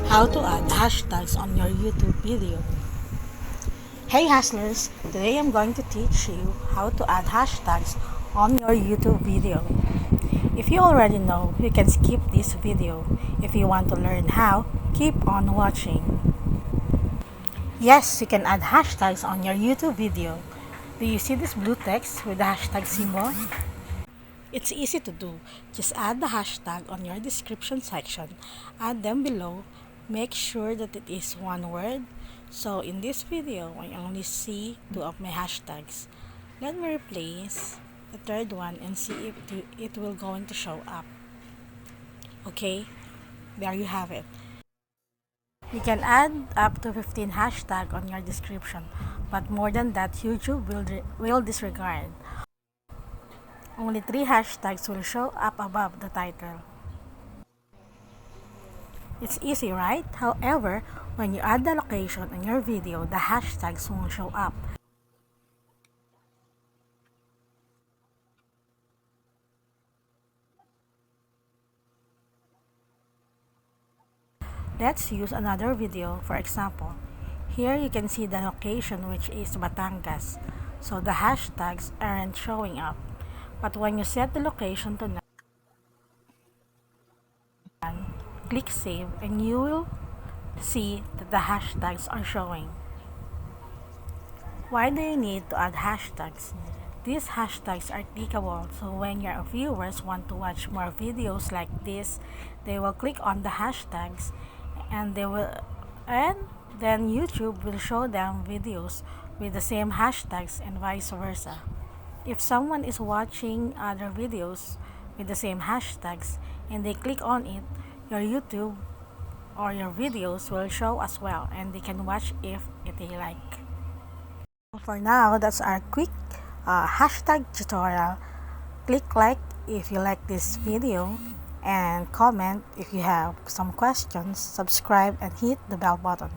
How to add hashtags on your YouTube video. Hey hustlers, today I'm going to teach you how to add hashtags on your YouTube video. If you already know, you can skip this video. If you want to learn how, keep on watching. Yes, you can add hashtags on your YouTube video. Do you see this blue text with the hashtag symbol? It's easy to do. Just add the hashtag on your description section. Add them below. Make sure that it is one word. So in this video, I only see two of my hashtags. Let me replace the third one and see if it will going to show up. Okay, there you have it. You can add up to 15 hashtags on your description, but more than that, YouTube will disregard. Only 3 hashtags will show up above the title. It's easy, right? However, when you add the location in your video, the hashtags won't show up. Let's use another video. For example, here you can see the location, which is Batangas. So the hashtags aren't showing up. But when you set the location to none, click save and you will see that the hashtags are showing. Why do you need to add hashtags? These hashtags are clickable, so when your viewers want to watch more videos like this, they will click on the hashtags and then YouTube will show them videos with the same hashtags and vice versa. If someone is watching other videos with the same hashtags and they click on it, your YouTube or your videos will show as well and they can watch if they like. For now, that's our quick hashtag tutorial. Click like if you like this video and comment if you have some questions. Subscribe and hit the bell button.